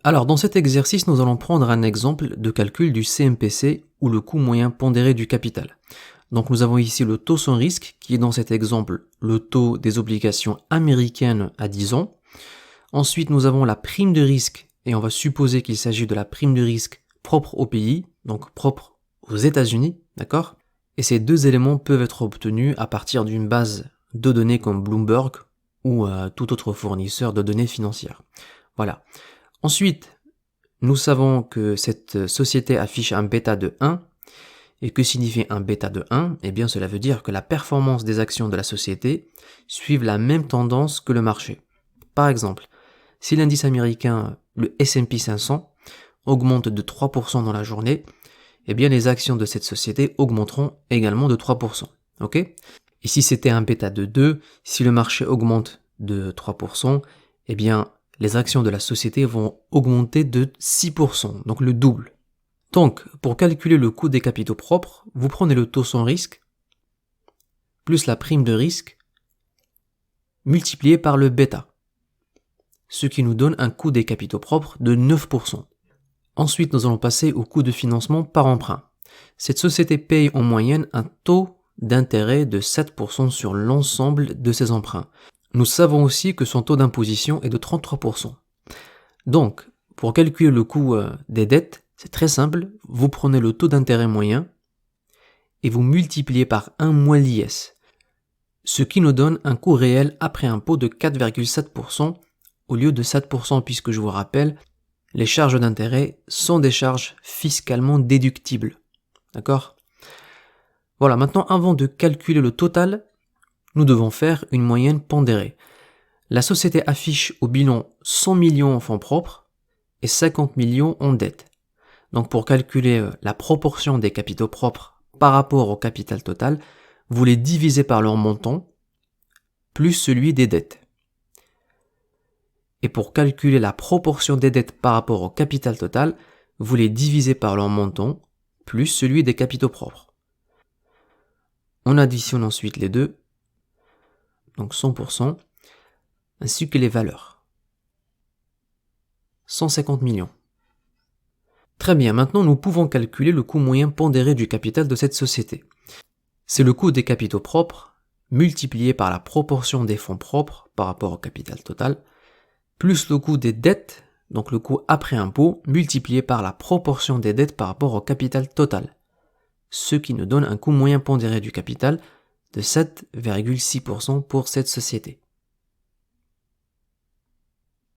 Alors, dans cet exercice, nous allons prendre un exemple de calcul du CMPC ou le coût moyen pondéré du capital. Donc, nous avons ici le taux sans risque, qui est dans cet exemple le taux des obligations américaines à 10 ans. Ensuite, nous avons la prime de risque, et on va supposer qu'il s'agit de la prime de risque propre au pays, donc propre aux États-Unis, d'accord? Et ces deux éléments peuvent être obtenus à partir d'une base de données comme Bloomberg ou tout autre fournisseur de données financières. Voilà. Ensuite, nous savons que cette société affiche un bêta de 1. Et que signifie un bêta de 1? Eh bien, cela veut dire que la performance des actions de la société suivent la même tendance que le marché. Par exemple, si l'indice américain, le S&P 500, augmente de 3% dans la journée, eh bien les actions de cette société augmenteront également de 3%. Ok? Et si c'était un bêta de 2, si le marché augmente de 3%, eh bien les actions de la société vont augmenter de 6%, donc le double. Donc, pour calculer le coût des capitaux propres, vous prenez le taux sans risque, plus la prime de risque, multiplié par le bêta, ce qui nous donne un coût des capitaux propres de 9%. Ensuite, nous allons passer au coût de financement par emprunt. Cette société paye en moyenne un taux d'intérêt de 7% sur l'ensemble de ses emprunts. Nous savons aussi que son taux d'imposition est de 33%. Donc, pour calculer le coût des dettes, c'est très simple, vous prenez le taux d'intérêt moyen et vous multipliez par 1 moins l'IS, ce qui nous donne un coût réel après impôt de 4,7% au lieu de 7% puisque je vous rappelle, les charges d'intérêt sont des charges fiscalement déductibles. D'accord? Voilà, maintenant avant de calculer le total, nous devons faire une moyenne pondérée. La société affiche au bilan 100 millions en fonds propres et 50 millions en dette. Donc pour calculer la proportion des capitaux propres par rapport au capital total, vous les divisez par leur montant plus celui des dettes. Et pour calculer la proportion des dettes par rapport au capital total, vous les divisez par leur montant plus celui des capitaux propres. On additionne ensuite les deux, donc 100%, ainsi que les valeurs. 150 millions. Très bien, maintenant nous pouvons calculer le coût moyen pondéré du capital de cette société. C'est le coût des capitaux propres multiplié par la proportion des fonds propres par rapport au capital total, plus le coût des dettes, donc le coût après impôt, multiplié par la proportion des dettes par rapport au capital total, ce qui nous donne un coût moyen pondéré du capital de 7,6% pour cette société.